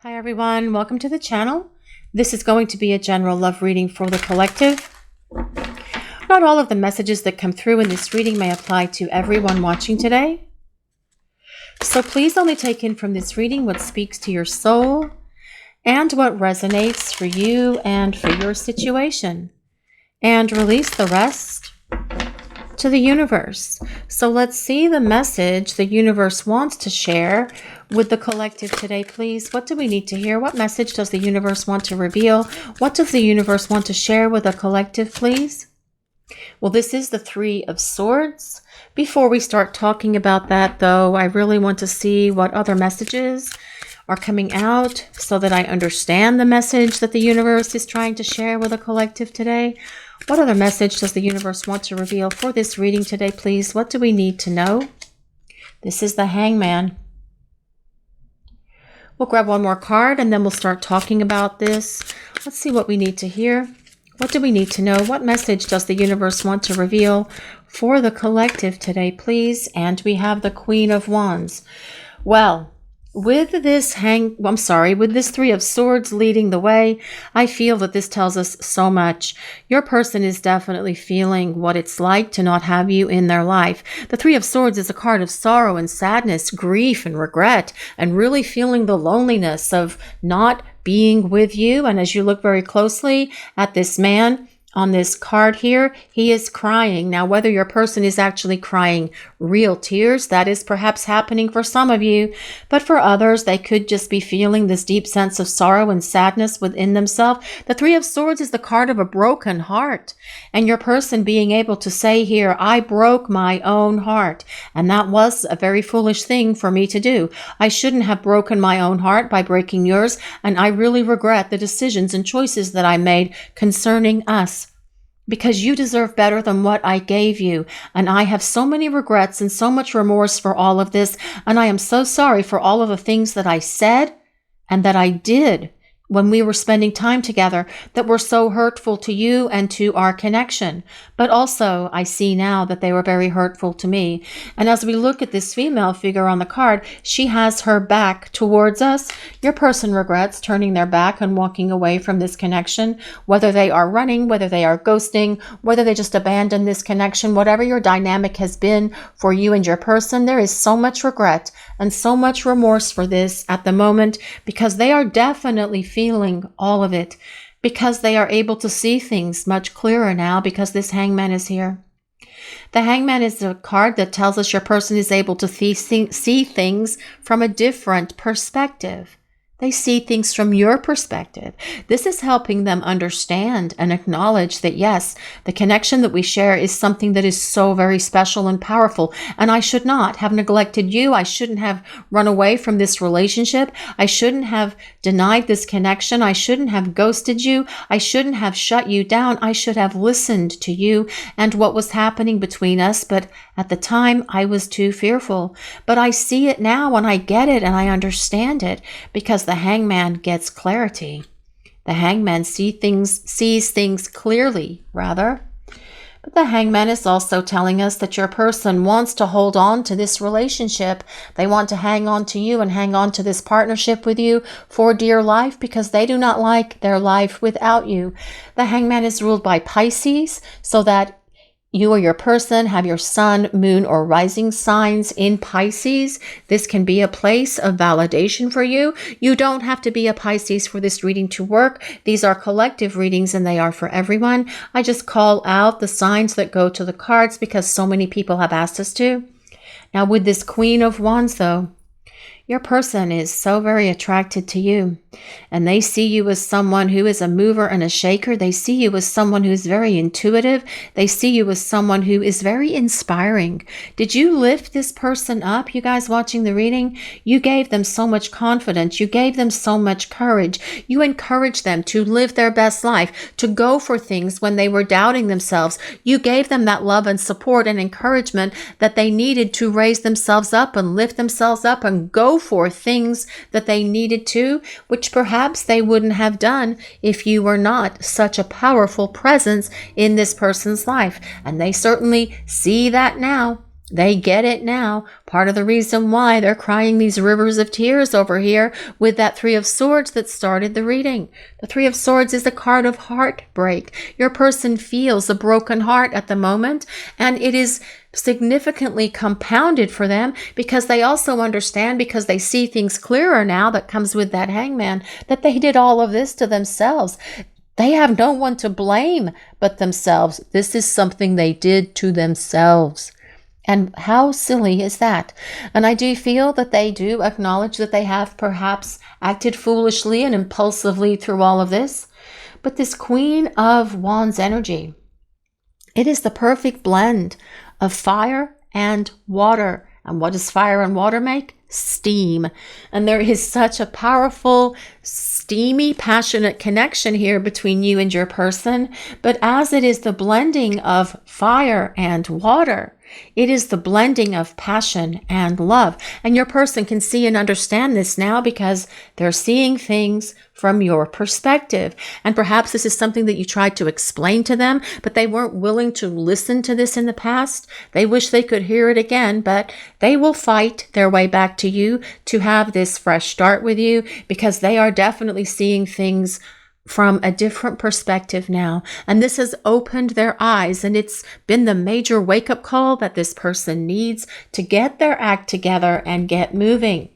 Hi everyone, welcome to the channel. This is going to be a general love reading for the collective. Not all of the messages that come through in this reading may apply to everyone watching today. So please only take in from this reading what speaks to your soul and what resonates for you and for your situation. And release the rest to the universe. So let's see the message the universe wants to share with the collective today, please. What do we need to hear? What message does the universe want to reveal? What does the universe want to share with the collective, please? Well, this is the Three of Swords. Before we start talking about that, though, I really want to see what other messages are coming out so that I understand the message that the universe is trying to share with the collective today. What other message does the universe want to reveal for this reading today, please? What do we need to know? This is the Hangman. We'll grab one more card and then we'll start talking about this. Let's see what we need to hear. What do we need to know? What message does the universe want to reveal for the collective today, please? And we have the Queen of Wands. Well, with this Three of Swords leading the way, I feel that this tells us so much. Your person is definitely feeling what it's like to not have you in their life. The Three of Swords is a card of sorrow and sadness, grief and regret, and really feeling the loneliness of not being with you. And as you look very closely at this man on this card here, he is crying. Now, whether your person is actually crying real tears, that is perhaps happening for some of you, but for others, they could just be feeling this deep sense of sorrow and sadness within themselves. The Three of Swords is the card of a broken heart, and your person being able to say here, I broke my own heart, and that was a very foolish thing for me to do. I shouldn't have broken my own heart by breaking yours, and I really regret the decisions and choices that I made concerning us, because you deserve better than what I gave you. And I have so many regrets and so much remorse for all of this. And I am so sorry for all of the things that I said and that I did when we were spending time together that were so hurtful to you and to our connection. But also, I see now that they were very hurtful to me. And as we look at this female figure on the card, she has her back towards us. Your person regrets turning their back and walking away from this connection, whether they are running, whether they are ghosting, whether they just abandon this connection, whatever your dynamic has been for you and your person, there is so much regret and so much remorse for this at the moment, because they are definitely feeling all of it, because they are able to see things much clearer now because this Hangman is here. The Hangman is a card that tells us your person is able to see things from a different perspective. They see things from your perspective. This is helping them understand and acknowledge that, yes, the connection that we share is something that is so very special and powerful. And I should not have neglected you. I shouldn't have run away from this relationship. I shouldn't have denied this connection. I shouldn't have ghosted you. I shouldn't have shut you down. I should have listened to you and what was happening between us. But at the time, I was too fearful. But I see it now and I get it and I understand it, because the Hangman gets clarity. The Hangman sees things clearly, rather. But the Hangman is also telling us that your person wants to hold on to this relationship. They want to hang on to you and hang on to this partnership with you for dear life, because they do not like their life without you. The Hangman is ruled by Pisces, so that you or your person have your sun, moon, or rising signs in Pisces. This can be a place of validation for you. You don't have to be a Pisces for this reading to work. These are collective readings and they are for everyone. I just call out the signs that go to the cards because so many people have asked us to. Now with this Queen of Wands though, your person is so very attracted to you, and they see you as someone who is a mover and a shaker. They see you as someone who is very intuitive. They see you as someone who is very inspiring. Did you lift this person up, you guys watching the reading? You gave them so much confidence. You gave them so much courage. You encouraged them to live their best life, to go for things when they were doubting themselves. You gave them that love and support and encouragement that they needed to raise themselves up and lift themselves up and go for things that they needed to, which perhaps they wouldn't have done if you were not such a powerful presence in this person's life. And they certainly see that now. They get it now. Part of the reason why they're crying these rivers of tears over here with that Three of Swords that started the reading. The Three of Swords is a card of heartbreak. Your person feels a broken heart at the moment, and it is significantly compounded for them because they also understand, because they see things clearer now that comes with that Hangman, that they did all of this to themselves. They have no one to blame but themselves. This is something they did to themselves. And how silly is that? And I do feel that they do acknowledge that they have perhaps acted foolishly and impulsively through all of this. But this Queen of Wands energy, it is the perfect blend of fire and water. And what does fire and water make? Steam. And there is such a powerful, steamy, passionate connection here between you and your person. But as it is the blending of fire and water, it is the blending of passion and love. And your person can see and understand this now because they're seeing things from your perspective. And perhaps this is something that you tried to explain to them, but they weren't willing to listen to this in the past. They wish they could hear it again, but they will fight their way back to you to have this fresh start with you because they are definitely seeing things from a different perspective now. And this has opened their eyes, and it's been the major wake-up call that this person needs to get their act together and get moving.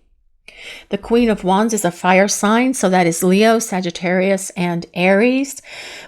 The Queen of Wands is a fire sign, so that is Leo, Sagittarius, and Aries.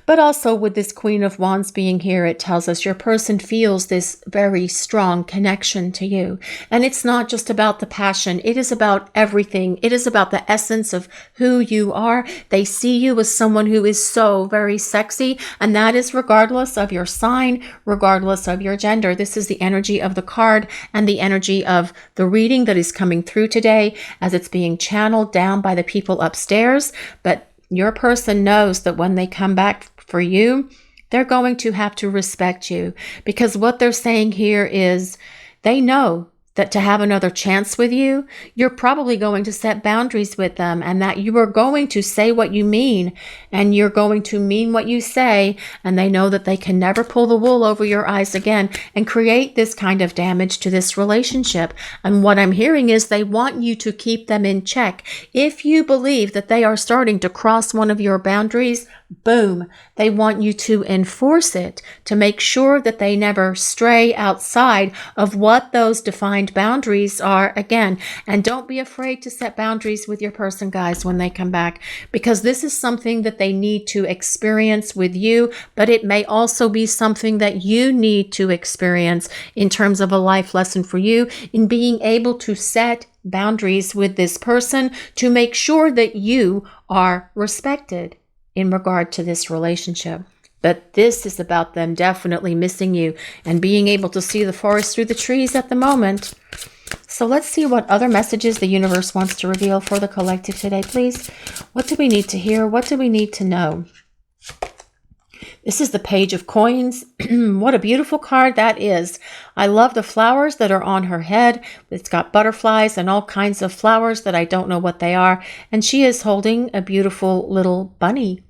But also with this Queen of Wands being here, it tells us your person feels this very strong connection to you. And it's not just about the passion. It is about everything. It is about the essence of who you are. They see you as someone who is so very sexy, and that is regardless of your sign, regardless of your gender. This is the energy of the card and the energy of the reading that is coming through today as it's being channeled down by the people upstairs. But your person knows that when they come back for you, they're going to have to respect you, because what they're saying here is they know that to have another chance with you, you're probably going to set boundaries with them, and that you are going to say what you mean, and you're going to mean what you say, and they know that they can never pull the wool over your eyes again and create this kind of damage to this relationship. And what I'm hearing is they want you to keep them in check. If you believe that they are starting to cross one of your boundaries, boom, they want you to enforce it to make sure that they never stray outside of what those defined boundaries are again. And don't be afraid to set boundaries with your person, guys, when they come back, because this is something that they need to experience with you, but it may also be something that you need to experience in terms of a life lesson for you in being able to set boundaries with this person to make sure that you are respected in regard to this relationship. But this is about them definitely missing you and being able to see the forest through the trees at the moment. So let's see what other messages the universe wants to reveal for the collective today, please. What do we need to hear? What do we need to know? This is the Page of Coins. What a beautiful card that is. I love the flowers that are on her head. It's got butterflies and all kinds of flowers that I don't know what they are. And she is holding a beautiful little bunny.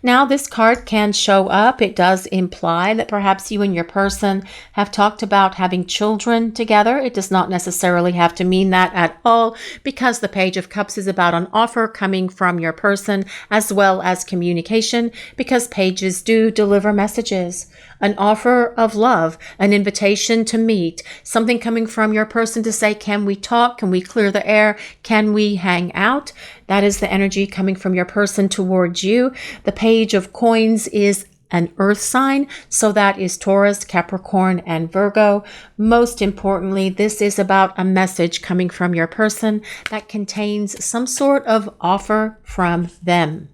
Now, this card can show up. It does imply that perhaps you and your person have talked about having children together. It does not necessarily have to mean that at all, because the Page of Cups is about an offer coming from your person as well as communication, because pages do deliver messages. An offer of love, an invitation to meet, something coming from your person to say, can we talk? Can we clear the air? Can we hang out? That is the energy coming from your person towards you. The Page of Coins is an earth sign, so that is Taurus, Capricorn, and Virgo. Most importantly, this is about a message coming from your person that contains some sort of offer from them.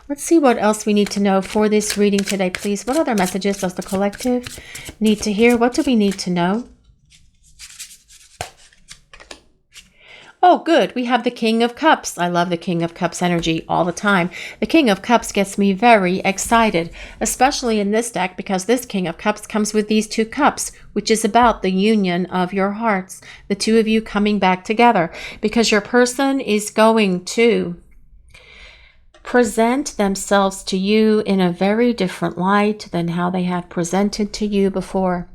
Let's see what else we need to know for this reading today, please. What other messages does the collective need to hear? What do we need to know? Oh, good. We have the King of Cups. I love the King of Cups energy all the time. The King of Cups gets me very excited, especially in this deck, because this King of Cups comes with these two cups, which is about the union of your hearts, the two of you coming back together, because your person is going to present themselves to you in a very different light than how they have presented to you before.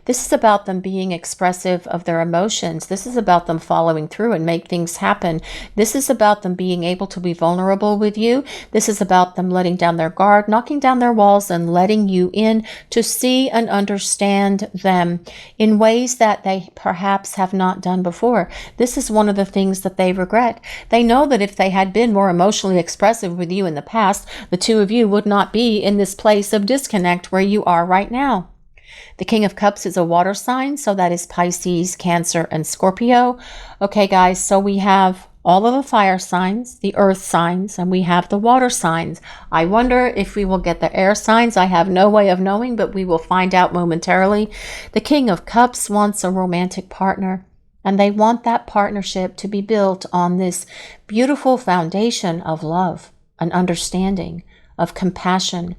This is about them being expressive of their emotions. This is about them following through and make things happen. This is about them being able to be vulnerable with you. This is about them letting down their guard, knocking down their walls, and letting you in to see and understand them in ways that they perhaps have not done before. This is one of the things that they regret. They know that if they had been more emotionally expressive with you in the past, the two of you would not be in this place of disconnect where you are right now. The King of Cups is a water sign, so that is Pisces, Cancer, and Scorpio. Okay, guys, so we have all of the fire signs, the earth signs, and we have the water signs. I wonder if we will get the air signs. I have no way of knowing, but we will find out momentarily. The King of Cups wants a romantic partner, and they want that partnership to be built on this beautiful foundation of love, an understanding, of compassion,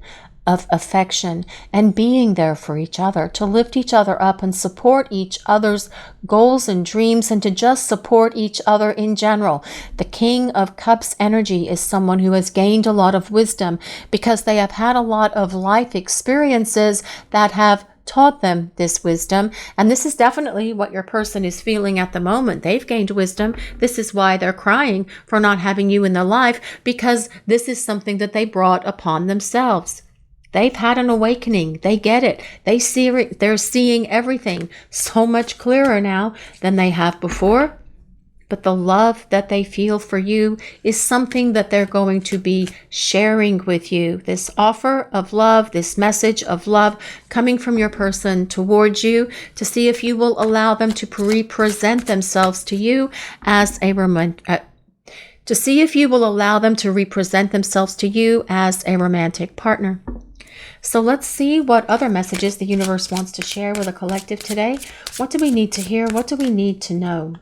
of affection, and being there for each other, to lift each other up and support each other's goals and dreams, and to just support each other in general. The King of Cups energy is someone who has gained a lot of wisdom because they have had a lot of life experiences that have taught them this wisdom, and this is definitely what your person is feeling at the moment. They've gained wisdom. This is why they're crying for not having you in their life, because this is something that they brought upon themselves. They've had an awakening. They get it. They see it. They're seeing everything so much clearer now than they have before. But the love that they feel for you is something that they're going to be sharing with you. This offer of love, this message of love coming from your person towards you, to see if you will allow them to represent themselves to you as a romantic partner. So let's see what other messages the universe wants to share with a collective today. What do we need to hear? What do we need to know?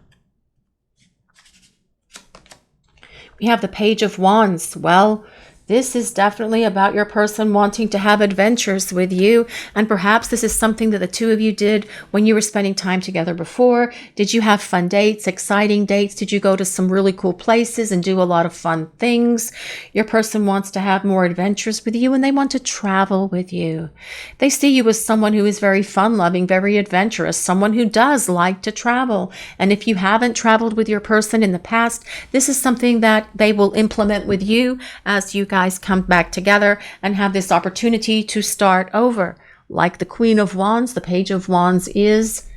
We have the Page of Wands. Well, this is definitely about your person wanting to have adventures with you. And perhaps this is something that the two of you did when you were spending time together before. Did you have fun dates, exciting dates? Did you go to some really cool places and do a lot of fun things? Your person wants to have more adventures with you, and they want to travel with you. They see you as someone who is very fun-loving, very adventurous, someone who does like to travel. And if you haven't traveled with your person in the past, this is something that they will implement with you as you guys come back together and have this opportunity to start over. Like the Queen of Wands, the Page of Wands is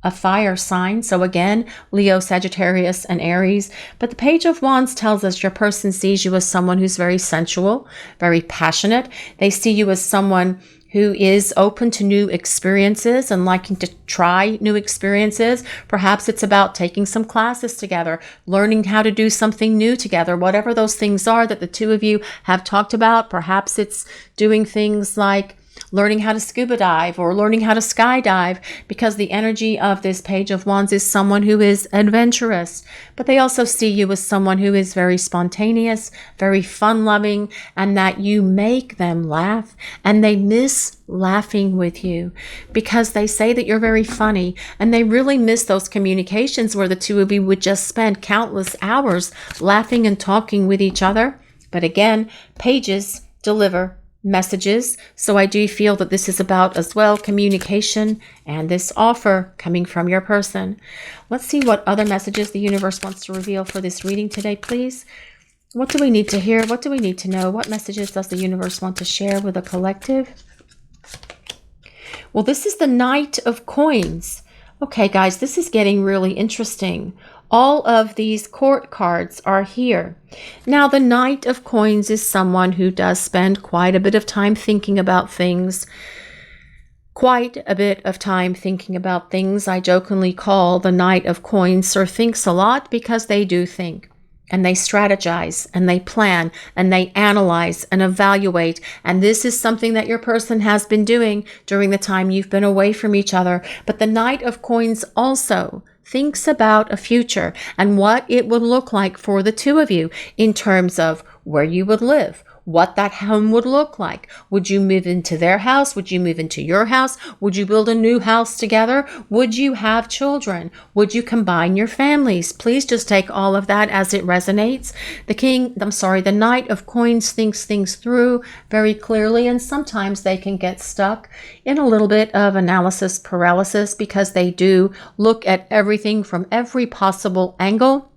a fire sign. So again, Leo, Sagittarius, and Aries. But the Page of Wands tells us your person sees you as someone who's very sensual, very passionate. They see you as someone who is open to new experiences and liking to try new experiences. Perhaps it's about taking some classes together, learning how to do something new together, whatever those things are that the two of you have talked about. Perhaps it's doing things like learning how to scuba dive or learning how to skydive, because the energy of this Page of Wands is someone who is adventurous. But they also see you as someone who is very spontaneous, very fun-loving, and that you make them laugh, and they miss laughing with you because they say that you're very funny, and they really miss those communications where the two of you would just spend countless hours laughing and talking with each other. But again, pages deliver messages. So I do feel that this is about as well communication and this offer coming from your person. Let's see what other messages the universe wants to reveal for this reading today, please. What do we need to hear? What do we need to know? What messages does the universe want to share with a collective? Well, this is the Knight of Coins. Okay, guys, this is getting really interesting. All of these court cards are here. Now, the Knight of Coins is someone who does spend quite a bit of time thinking about things. I jokingly call the Knight of Coins Sir Thinks a Lot, because they do think. And they strategize, and they plan, and they analyze and evaluate. And this is something that your person has been doing during the time you've been away from each other. But the Knight of Coins also thinks about a future and what it would look like for the two of you in terms of where you would live, what that home would look like. Would you move into their house? Would you move into your house? Would you build a new house together? Would you have children? Would you combine your families? Please just take all of that as it resonates. The Knight of Coins thinks things through very clearly, and sometimes they can get stuck in a little bit of analysis paralysis because they do look at everything from every possible angle,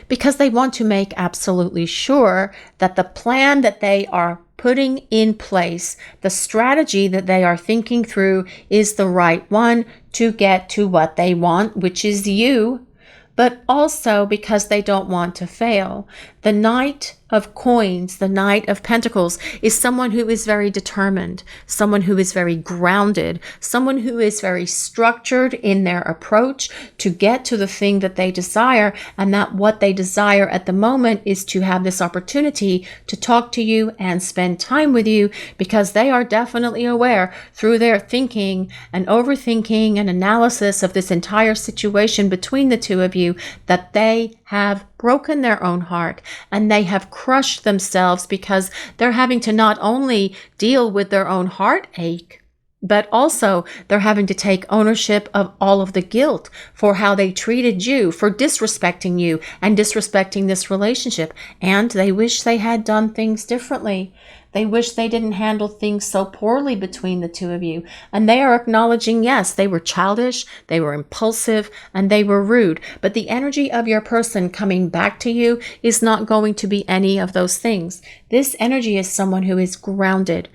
because they want to make absolutely sure that the plan that they are putting in place, the strategy that they are thinking through, is the right one to get to what they want, which is you, but also because they don't want to fail. The Knight of Coins, the Knight of Pentacles, is someone who is very determined, someone who is very grounded, someone who is very structured in their approach to get to the thing that they desire, and that what they desire at the moment is to have this opportunity to talk to you and spend time with you, because they are definitely aware through their thinking and overthinking and analysis of this entire situation between the two of you that they have broken their own heart and they have crushed themselves, because they're having to not only deal with their own heartache, but also they're having to take ownership of all of the guilt for how they treated you, for disrespecting you and disrespecting this relationship. And they wish they had done things differently. They wish they didn't handle things so poorly between the two of you. And they are acknowledging, yes, they were childish, they were impulsive, and they were rude. But the energy of your person coming back to you is not going to be any of those things. This energy is someone who is grounded.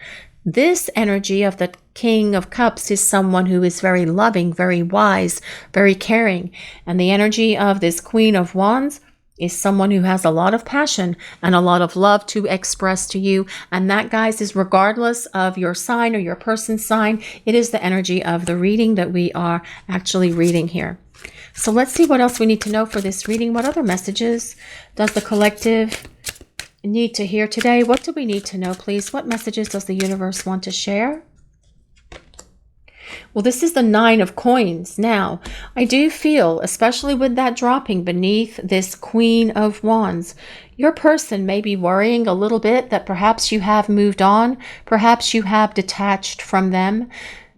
This energy of the King of Cups is someone who is very loving, very wise, very caring. And the energy of this Queen of Wands is someone who has a lot of passion and a lot of love to express to you. And that, guys, is regardless of your sign or your person's sign. It is the energy of the reading that we are actually reading here. So let's see what else we need to know for this reading. What other messages does the collective need to hear today? What do we need to know, please? What messages does the universe want to share? Well, this is the Nine of Coins. Now, I do feel, especially with that dropping beneath this Queen of Wands, your person may be worrying a little bit that perhaps you have moved on, perhaps you have detached from them,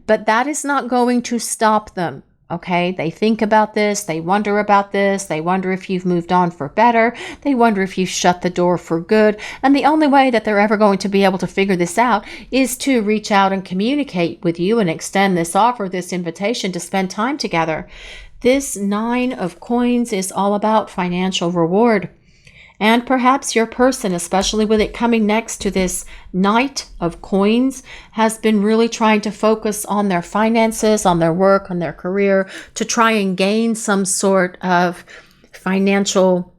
but that is not going to stop them. Okay, they think about this, they wonder about this, they wonder if you've moved on for better, they wonder if you've shut the door for good, and the only way that they're ever going to be able to figure this out is to reach out and communicate with you and extend this offer, this invitation to spend time together. This Nine of Coins is all about financial reward. And perhaps your person, especially with it coming next to this Knight of Coins, has been really trying to focus on their finances, on their work, on their career, to try and gain some sort of financial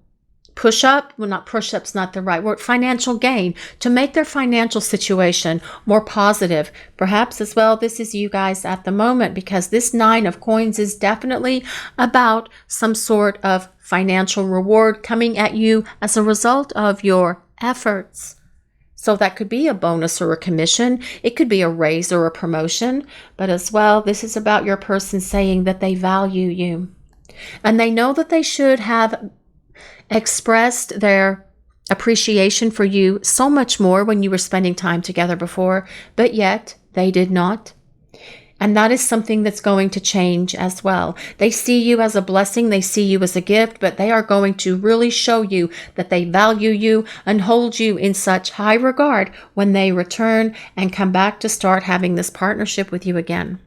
push-up. Well, not push-up's not the right word. Financial gain, to make their financial situation more positive. Perhaps as well, this is you guys at the moment, because this Nine of Coins is definitely about some sort of financial reward coming at you as a result of your efforts. So that could be a bonus or a commission. It could be a raise or a promotion. But as well, this is about your person saying that they value you. And they know that they should have expressed their appreciation for you so much more when you were spending time together before, but yet they did not. And that is something that's going to change as well. They see you as a blessing, they see you as a gift, but they are going to really show you that they value you and hold you in such high regard when they return and come back to start having this partnership with you again.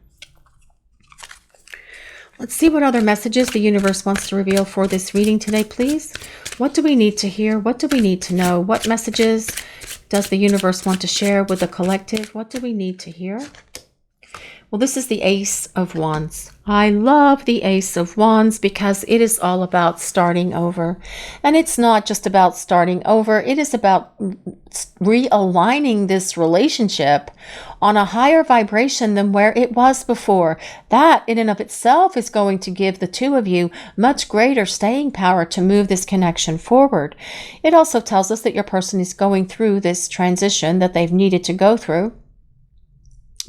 Let's see what other messages the universe wants to reveal for this reading today, please. What do we need to hear? What do we need to know? What messages does the universe want to share with the collective? What do we need to hear? Well, this is the Ace of Wands. I love the Ace of Wands because it is all about starting over. And it's not just about starting over. It is about realigning this relationship on a higher vibration than where it was before. That in and of itself is going to give the two of you much greater staying power to move this connection forward. It also tells us that your person is going through this transition that they've needed to go through.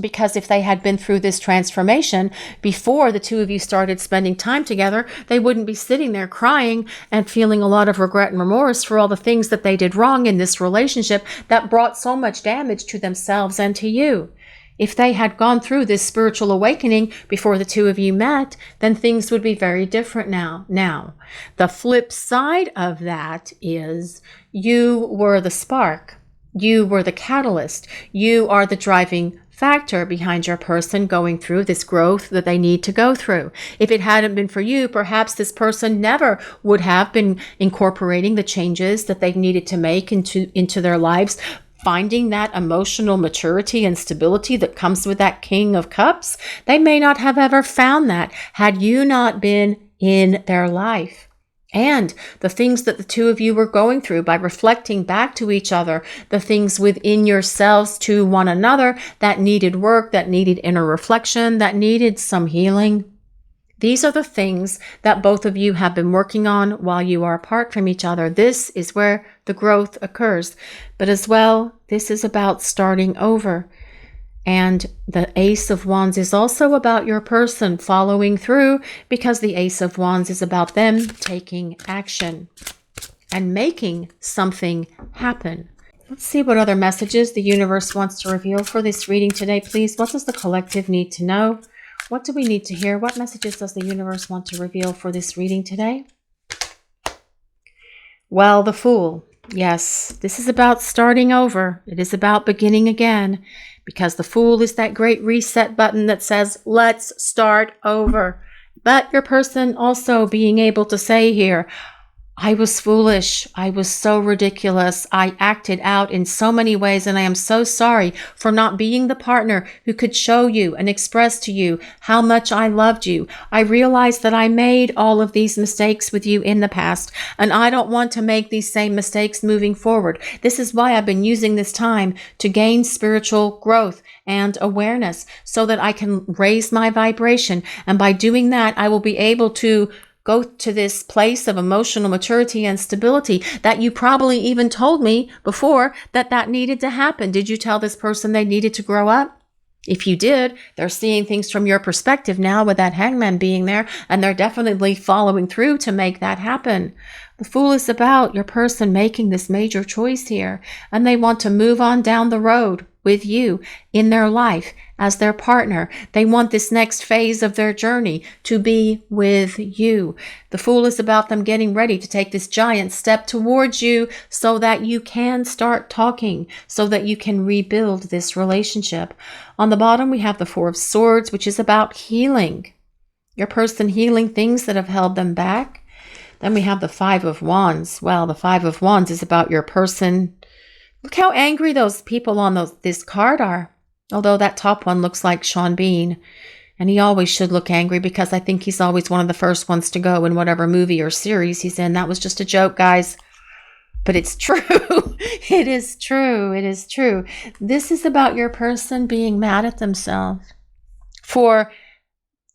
Because if they had been through this transformation before the two of you started spending time together, they wouldn't be sitting there crying and feeling a lot of regret and remorse for all the things that they did wrong in this relationship that brought so much damage to themselves and to you. If they had gone through this spiritual awakening before the two of you met, then things would be very different now. Now, the flip side of that is you were the spark. You were the catalyst. You are the driving factor behind your person going through this growth that they need to go through. If it hadn't been for you, perhaps this person never would have been incorporating the changes that they needed to make into their lives, finding that emotional maturity and stability that comes with that King of Cups. They may not have ever found that had you not been in their life. And the things that the two of you were going through by reflecting back to each other, the things within yourselves to one another that needed work, that needed inner reflection, that needed some healing. These are the things that both of you have been working on while you are apart from each other. This is where the growth occurs. But as well, this is about starting over. And the Ace of Wands is also about your person following through, because the Ace of Wands is about them taking action and making something happen. Let's see what other messages the universe wants to reveal for this reading today, please. What does the collective need to know? What do we need to hear? What messages does the universe want to reveal for this reading today? Well, the Fool. Yes, this is about starting over. It is about beginning again, because the Fool is that great reset button that says, let's start over. But your person also being able to say here, I was foolish. I was so ridiculous. I acted out in so many ways, and I am so sorry for not being the partner who could show you and express to you how much I loved you. I realized that I made all of these mistakes with you in the past, and I don't want to make these same mistakes moving forward. This is why I've been using this time to gain spiritual growth and awareness so that I can raise my vibration. And by doing that, I will be able to go to this place of emotional maturity and stability that you probably even told me before that needed to happen. Did you tell this person they needed to grow up? If you did, they're seeing things from your perspective now with that Hangman being there, and they're definitely following through to make that happen. The Fool is about your person making this major choice here, and they want to move on down the road with you in their life as their partner. They want this next phase of their journey to be with you. The Fool is about them getting ready to take this giant step towards you so that you can start talking, so that you can rebuild this relationship. On the bottom, we have the Four of Swords, which is about healing. Your person healing things that have held them back. Then we have the Five of Wands. Well, the Five of Wands is about your person. Look how angry those people on this card are. Although that top one looks like Sean Bean. And he always should look angry, because I think he's always one of the first ones to go in whatever movie or series he's in. That was just a joke, guys. But it's true. It is true. It is true. This is about your person being mad at themselves for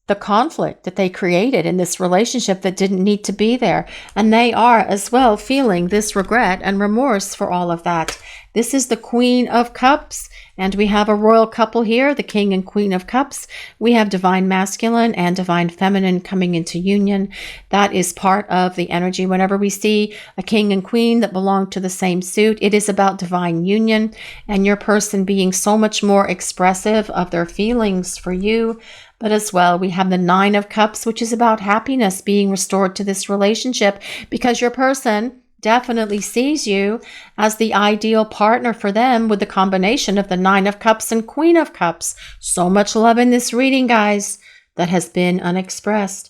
the conflict that they created in this relationship that didn't need to be there. And they are as well feeling this regret and remorse for all of that. This is the Queen of Cups, and we have a royal couple here, the King and Queen of Cups. We have divine masculine and divine feminine coming into union. That is part of the energy. Whenever we see a king and queen that belong to the same suit, it is about divine union and your person being so much more expressive of their feelings for you. But as well, we have the Nine of Cups, which is about happiness being restored to this relationship, because your person definitely sees you as the ideal partner for them with the combination of the Nine of Cups and Queen of Cups. So much love in this reading, guys, that has been unexpressed.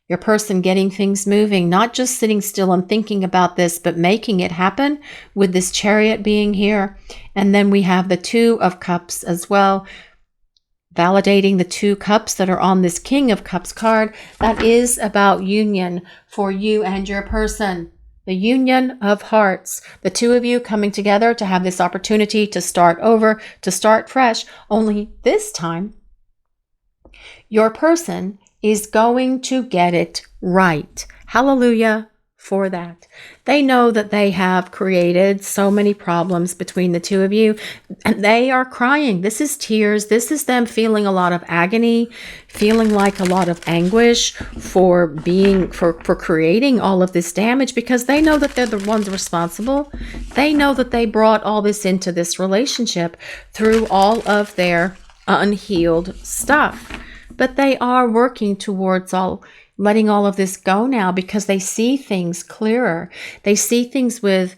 Your person getting things moving, not just sitting still and thinking about this, but making it happen with this Chariot being here. And then we have the Two of Cups as well, validating the two cups that are on this King of Cups card. That is about union for you and your person. The union of hearts. The two of you coming together to have this opportunity to start over, to start fresh. Only this time, your person is going to get it right. Hallelujah. for that. They know that they have created so many problems between the two of you, and they are crying. This is tears. This is them feeling a lot of agony, feeling like a lot of anguish for creating all of this damage, because they know that they're the ones responsible. They know that they brought all this into this relationship through all of their unhealed stuff. But they are working towards letting all of this go now, because they see things clearer. They see things with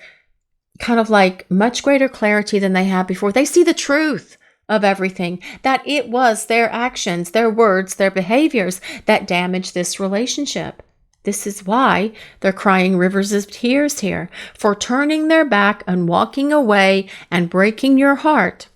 kind of like much greater clarity than they have before. They see the truth of everything, that it was their actions, their words, their behaviors that damaged this relationship. This is why they're crying rivers of tears here, for turning their back and walking away and breaking your heart,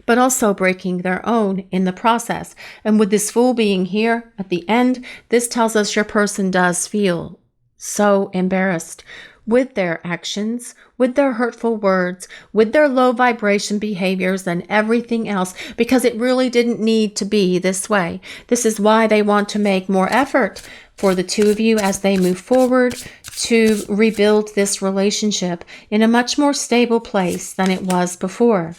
but also breaking their own in the process. And with this Fool being here at the end, this tells us your person does feel so embarrassed with their actions, with their hurtful words, with their low vibration behaviors and everything else, because it really didn't need to be this way. This is why they want to make more effort for the two of you as they move forward to rebuild this relationship in a much more stable place than it was before.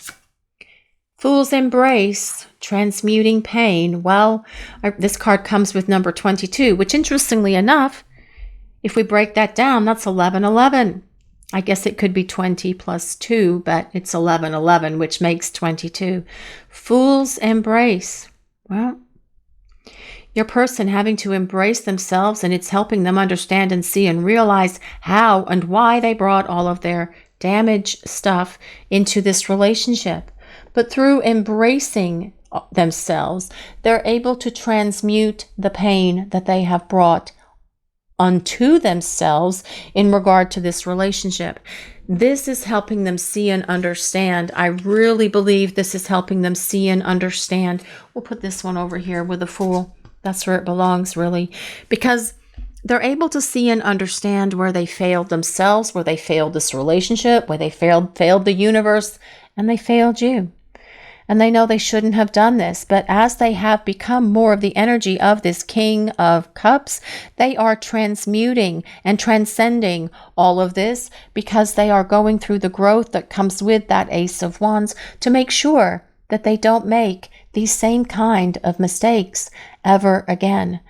Fool's embrace, transmuting pain. Well, this card comes with number 22, which interestingly enough, if we break that down, that's 1111. I guess it could be 20 plus 2, but it's 1111, which makes 22. Fool's embrace. Well, your person having to embrace themselves, and it's helping them understand and see and realize how and why they brought all of their damaged stuff into this relationship. But through embracing themselves, they're able to transmute the pain that they have brought unto themselves in regard to this relationship. This is helping them see and understand. I really believe this is helping them see and understand. We'll put this one over here with the Fool. That's where it belongs, really, because they're able to see and understand where they failed themselves, where they failed this relationship, where they failed the universe, and they failed you. And they know they shouldn't have done this, but as they have become more of the energy of this King of Cups, they are transmuting and transcending all of this, because they are going through the growth that comes with that Ace of Wands to make sure that they don't make these same kind of mistakes ever again.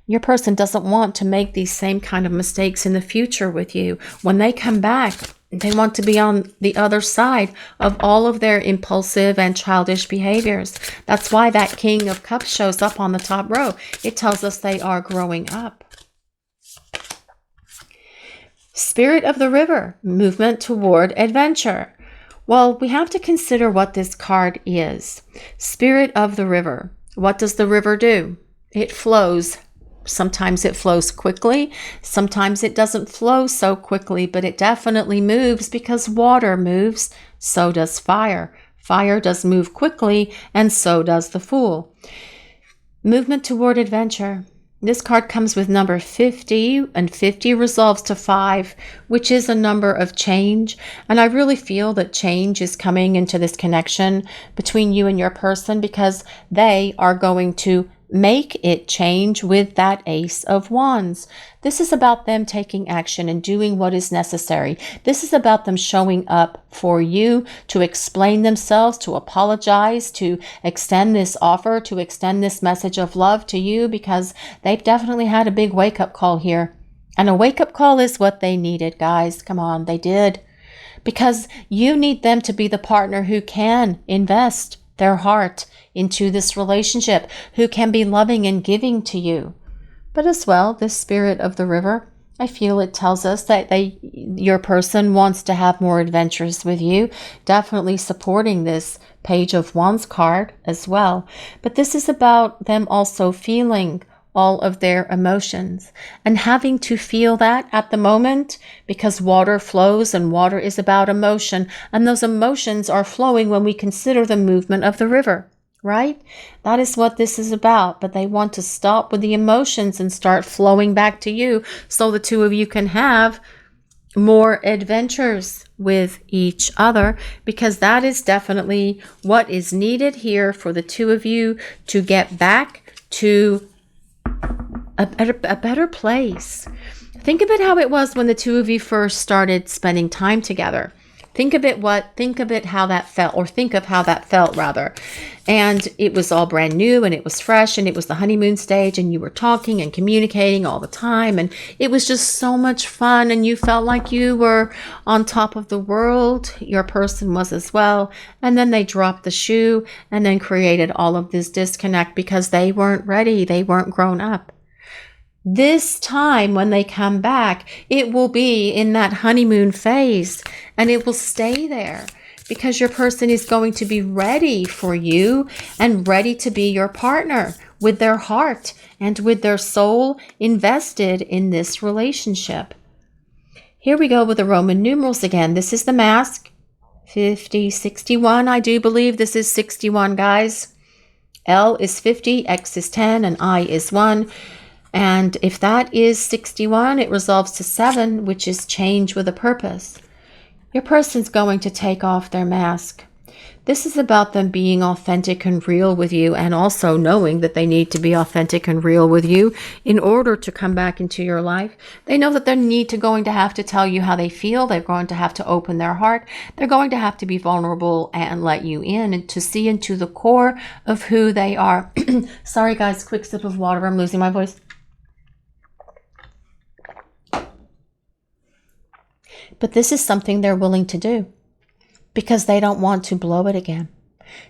Your person doesn't want to make these same kind of mistakes in the future with you. When they come back, they want to be on the other side of all of their impulsive and childish behaviors. That's why that King of Cups shows up on the top row. It tells us they are growing up. Spirit of the River, movement toward adventure. Well, we have to consider what this card is. Spirit of the River. What does the river do? It flows. Sometimes it flows quickly. Sometimes it doesn't flow so quickly, but it definitely moves, because water moves. So does fire. Fire does move quickly, and so does the Fool. Movement toward adventure. This card comes with number 50, and 50 resolves to 5, which is a number of change. And I really feel that change is coming into this connection between you and your person, because they are going to make it change with that Ace of Wands. This is about them taking action and doing what is necessary. This is about them showing up for you, to explain themselves, to apologize, to extend this offer, to extend this message of love to you, because they've definitely had a big wake-up call here. And a wake-up call is what they needed, guys. Come on, they did. Because you need them to be the partner who can invest their heart into this relationship, who can be loving and giving to you. But as well, this Spirit of the River, I feel it tells us that your person wants to have more adventures with you, definitely supporting this Page of Wands card as well. But this is about them also feeling all of their emotions and having to feel that at the moment, because water flows and water is about emotion, and those emotions are flowing when we consider the movement of the river, right? That is what this is about. But they want to stop with the emotions and start flowing back to you, so the two of you can have more adventures with each other, because that is definitely what is needed here for the two of you to get back to a better place. Think of it how it was when the two of you first started spending time together. Think of it how that felt, or think of how that felt rather. And it was all brand new and it was fresh and it was the honeymoon stage and you were talking and communicating all the time and it was just so much fun and you felt like you were on top of the world. Your person was as well. And then they dropped the shoe and then created all of this disconnect because they weren't ready. They weren't grown up. This time when they come back, it will be in that honeymoon phase and it will stay there because your person is going to be ready for you and ready to be your partner with their heart and with their soul invested in this relationship. Here we go with the Roman numerals again. This is the mask. 50, 61. I do believe this is 61, guys. L is 50, X is 10, and I is 1. And if that is 61, it resolves to 7, which is change with a purpose. Your person's going to take off their mask. This is about them being authentic and real with you, and also knowing that they need to be authentic and real with you in order to come back into your life. They know that they're going to have to tell you how they feel. They're going to have to open their heart. They're going to have to be vulnerable and let you in and to see into the core of who they are. Sorry, guys, quick sip of water. I'm losing my voice. But this is something they're willing to do because they don't want to blow it again.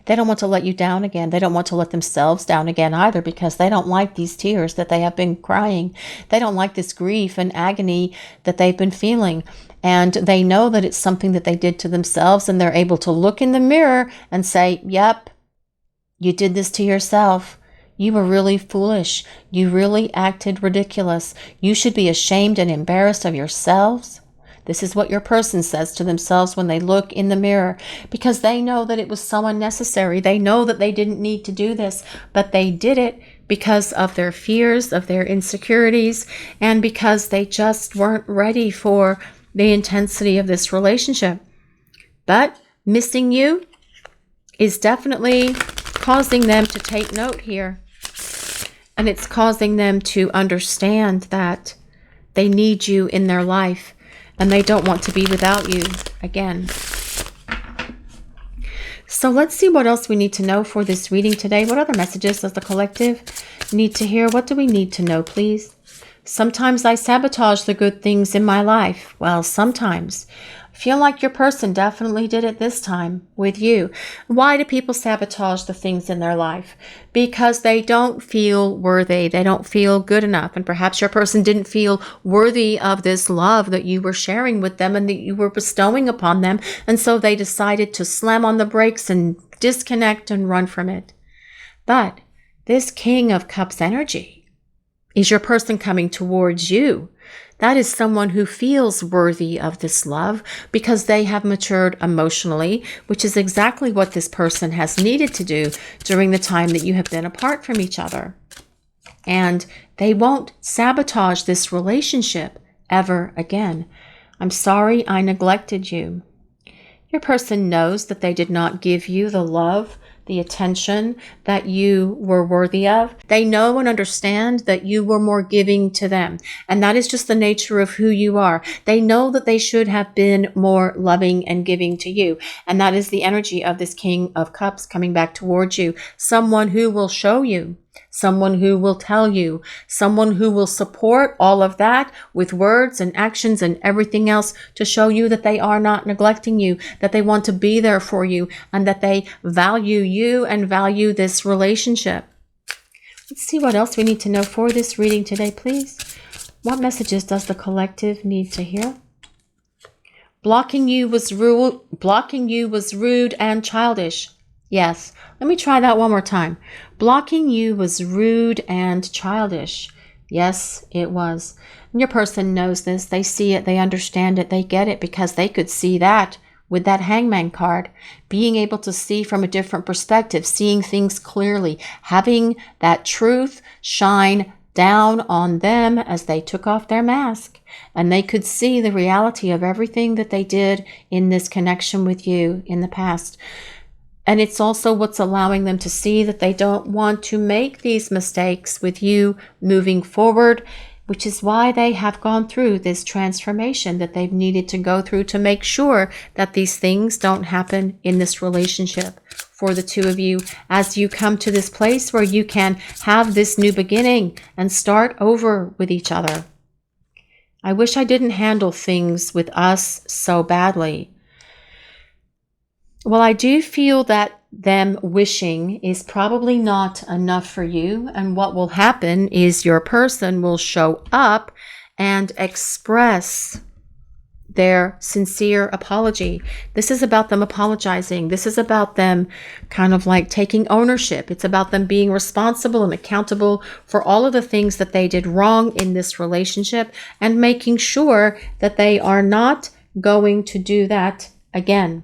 They don't want to let you down again. They don't want to let themselves down again either because they don't like these tears that they have been crying. They don't like this grief and agony that they've been feeling. And they know that it's something that they did to themselves, and they're able to look in the mirror and say, yep, you did this to yourself. You were really foolish. You really acted ridiculous. You should be ashamed and embarrassed of yourselves. This is what your person says to themselves when they look in the mirror, because they know that it was so unnecessary. They know that they didn't need to do this, but they did it because of their fears, of their insecurities, and because they just weren't ready for the intensity of this relationship. But missing you is definitely causing them to take note here. And it's causing them to understand that they need you in their life. And they don't want to be without you again. So let's see what else we need to know for this reading today. What other messages does the collective need to hear? What do we need to know, please? Sometimes I sabotage the good things in my life. Well, sometimes. I feel like your person definitely did it this time with you. Why do people sabotage the things in their life? Because they don't feel worthy. They don't feel good enough. And perhaps your person didn't feel worthy of this love that you were sharing with them and that you were bestowing upon them. And so they decided to slam on the brakes and disconnect and run from it. But this King of Cups energy is your person coming towards you. That is someone who feels worthy of this love because they have matured emotionally, which is exactly what this person has needed to do during the time that you have been apart from each other. And they won't sabotage this relationship ever again. I'm sorry I neglected you. Your person knows that they did not give you the love, the attention that you were worthy of. They know and understand that you were more giving to them. And that is just the nature of who you are. They know that they should have been more loving and giving to you. And that is the energy of this King of Cups coming back towards you. Someone who will show you. Someone who will tell you, someone who will support all of that with words and actions and everything else to show you that they are not neglecting you, that they want to be there for you, and that they value you and value this relationship. Let's see what else we need to know for this reading today, please. What messages does the collective need to hear? Blocking you was rude and childish. Yes. Let me try that one more time. Blocking you was rude and childish. Yes, it was. And your person knows this. They see it. They understand it. They get it because they could see that with that Hangman card. Being able to see from a different perspective, seeing things clearly, having that truth shine down on them as they took off their mask. And they could see the reality of everything that they did in this connection with you in the past. And it's also what's allowing them to see that they don't want to make these mistakes with you moving forward which is why they have gone through this transformation that they've needed to go through to make sure that these things don't happen in this relationship for the two of you, as you come to this place where you can have this new beginning and start over with each other. I wish I didn't handle things with us so badly. Well, I do feel that them wishing is probably not enough for you. And what will happen is your person will show up and express their sincere apology. This is about them apologizing. This is about them kind of like taking ownership. It's about them being responsible and accountable for all of the things that they did wrong in this relationship and making sure that they are not going to do that again,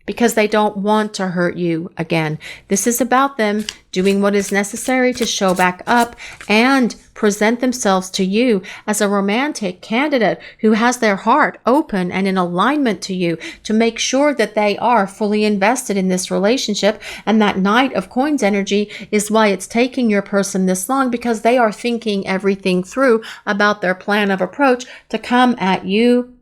because they don't want to hurt you again. This is about them doing what is necessary to show back up and present themselves to you as a romantic candidate who has their heart open and in alignment to you, to make sure that they are fully invested in this relationship. And that Knight of Coins energy is why it's taking your person this long, because they are thinking everything through about their plan of approach to come at you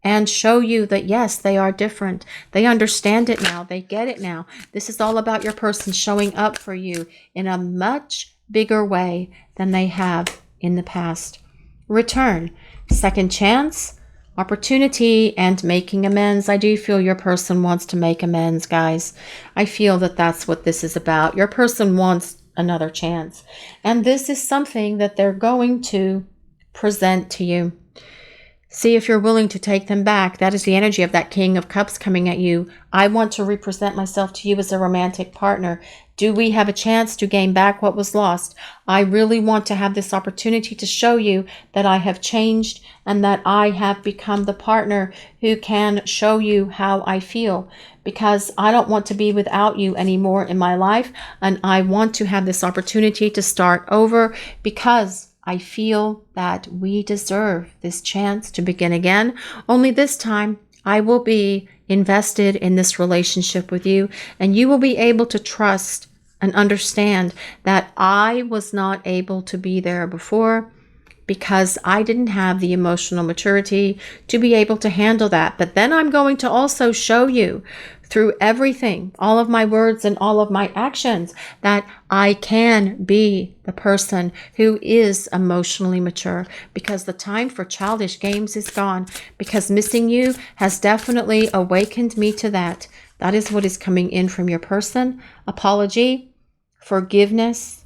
and show you that, yes, they are different. They understand it now. They get it now. This is all about your person showing up for you in a much bigger way than they have in the past. Return, second chance, opportunity, and making amends. I do feel your person wants to make amends, guys. I feel that that's what this is about. Your person wants another chance. And this is something that they're going to present to you. See if you're willing to take them back. That is the energy of that King of Cups coming at you. I want to represent myself to you as a romantic partner. Do we have a chance to gain back what was lost? I really want to have this opportunity to show you that I have changed and that I have become the partner who can show you how I feel, because I don't want to be without you anymore in my life. And I want to have this opportunity to start over, because I feel that we deserve this chance to begin again. Only this time, I will be invested in this relationship with you, and you will be able to trust and understand that I was not able to be there before because I didn't have the emotional maturity to be able to handle that. But then I'm going to also show you through everything, all of my words and all of my actions, that I can be the person who is emotionally mature, because the time for childish games is gone, because missing you has definitely awakened me to that. That is what is coming in from your person. Apology, forgiveness.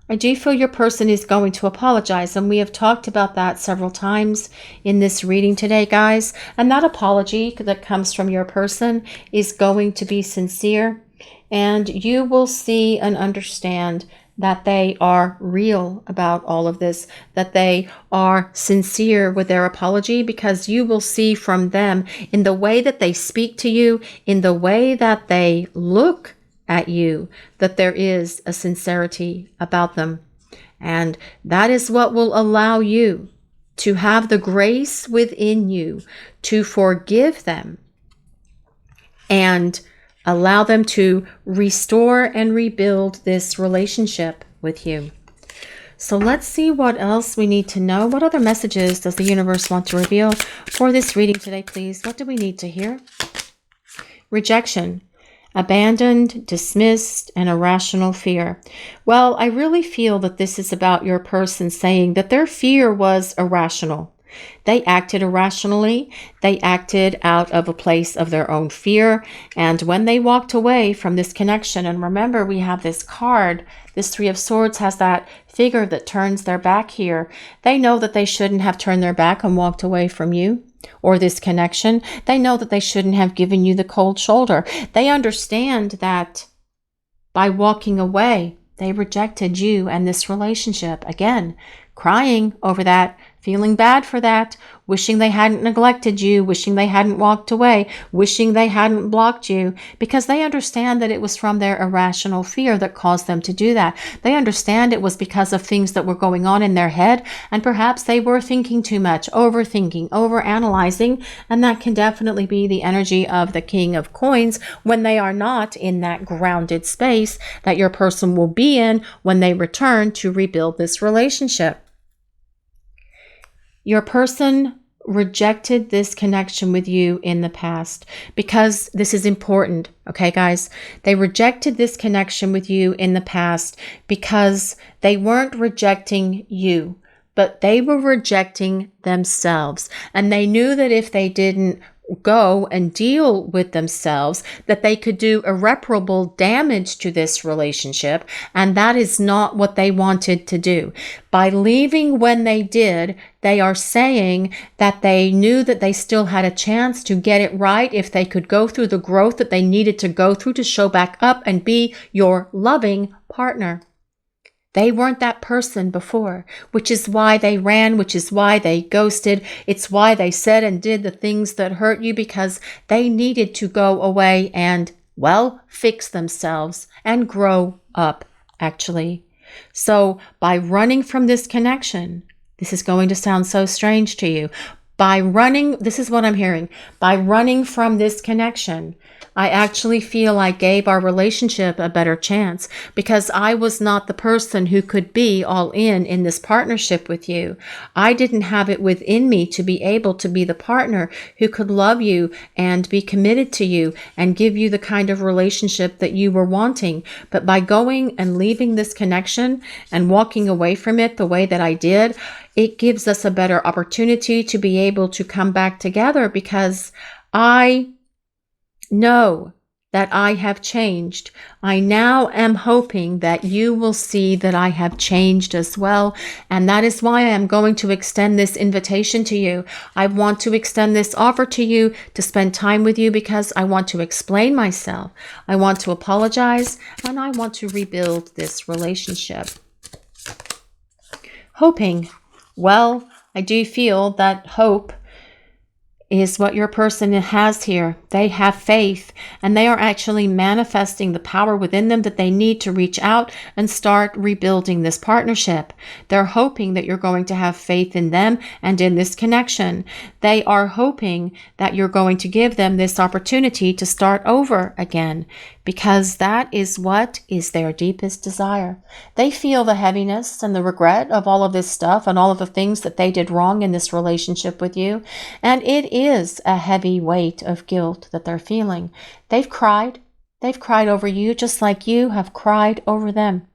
I do feel your person is going to apologize, and we have talked about that several times in this reading today, guys. And that apology that comes from your person is going to be sincere, and you will see and understand that they are real about all of this, that they are sincere with their apology, because you will see from them in the way that they speak to you, in the way that they look at you, that there is a sincerity about them. And that is what will allow you to have the grace within you to forgive them and allow them to restore and rebuild this relationship with you. So let's see what else we need to know. What other messages does the universe want to reveal for this reading today, please? What do we need to hear? Rejection. Abandoned, dismissed, and irrational fear. Well, I really feel that this is about your person saying that their fear was irrational. They acted irrationally. They acted out of a place of their own fear. And when they walked away from this connection, and remember, we have this card, this Three of Swords has that figure that turns their back here. They know that they shouldn't have turned their back and walked away from you or this connection. They know that they shouldn't have given you the cold shoulder. They understand that by walking away, they rejected you and this relationship. Again, crying over that, feeling bad for that, wishing they hadn't neglected you, wishing they hadn't walked away, wishing they hadn't blocked you, because they understand that it was from their irrational fear that caused them to do that. They understand it was because of things that were going on in their head, and perhaps they were thinking too much, overthinking, overanalyzing, and that can definitely be the energy of the King of Coins when they are not in that grounded space that your person will be in when they return to rebuild this relationship. Your person rejected this connection with you in the past because this is important. Okay, guys, they rejected this connection with you in the past because they weren't rejecting you, but they were rejecting themselves. And they knew that if they didn't go and deal with themselves, that they could do irreparable damage to this relationship. And that is not what they wanted to do. By leaving when they did, they are saying that they knew that they still had a chance to get it right if they could go through the growth that they needed to go through to show back up and be your loving partner. They weren't that person before, which is why they ran, which is why they ghosted. It's why they said and did the things that hurt you, because they needed to go away and, well, fix themselves and grow up, actually. So by running from this connection, this is going to sound so strange to you. By running, this is what I'm hearing. By running from this connection, I actually feel I gave our relationship a better chance because I was not the person who could be all in this partnership with you. I didn't have it within me to be able to be the partner who could love you and be committed to you and give you the kind of relationship that you were wanting. But by going and leaving this connection and walking away from it the way that I did, it gives us a better opportunity to be able to come back together because I know that I have changed. I now am hoping that you will see that I have changed as well. And that is why I am going to extend this invitation to you. I want to extend this offer to you to spend time with you because I want to explain myself. I want to apologize and I want to rebuild this relationship. Hoping. Well, I do feel that hope is what your person has here. They have faith and they are actually manifesting the power within them that they need to reach out and start rebuilding this partnership. They're hoping that you're going to have faith in them and in this connection. They are hoping that you're going to give them this opportunity to start over again because that is what is their deepest desire. They feel the heaviness and the regret of all of this stuff and all of the things that they did wrong in this relationship with you. And it is a heavy weight of guilt that they're feeling. They've cried. They've cried over you just like you have cried over them.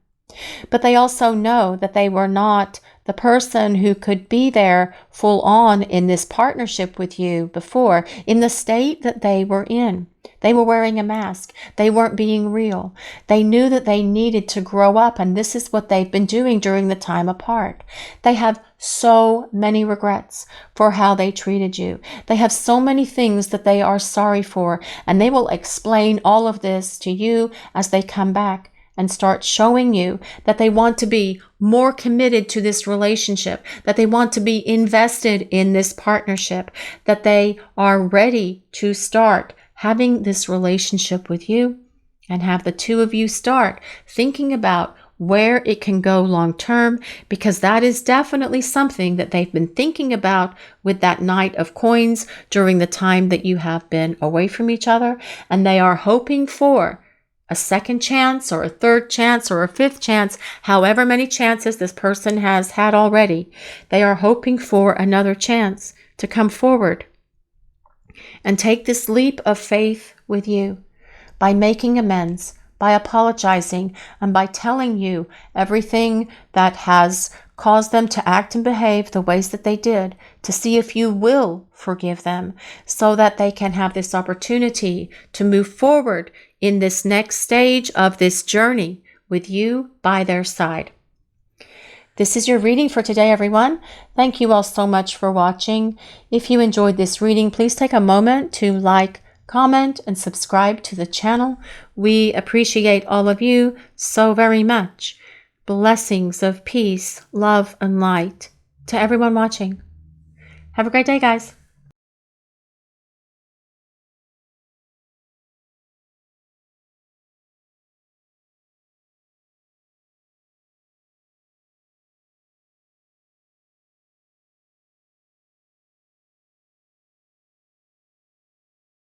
But they also know that they were not the person who could be there full on in this partnership with you before, in the state that they were in. They were wearing a mask. They weren't being real. They knew that they needed to grow up, and this is what they've been doing during the time apart. They have so many regrets for how they treated you. They have so many things that they are sorry for, and they will explain all of this to you as they come back and start showing you that they want to be more committed to this relationship, that they want to be invested in this partnership, that they are ready to start having this relationship with you and have the two of you start thinking about where it can go long term, because that is definitely something that they've been thinking about with that Knight of Coins during the time that you have been away from each other. And they are hoping for a second chance or a third chance or a fifth chance, however many chances this person has had already. They are hoping for another chance to come forward and take this leap of faith with you by making amends, by apologizing, and by telling you everything that has caused them to act and behave the ways that they did, to see if you will forgive them so that they can have this opportunity to move forward in this next stage of this journey with you by their side. This is your reading for today, everyone. Thank you all so much for watching. If you enjoyed this reading, please take a moment to like, comment, and subscribe to the channel. We appreciate all of you so very much. Blessings of peace, love, and light to everyone watching. Have a great day, guys.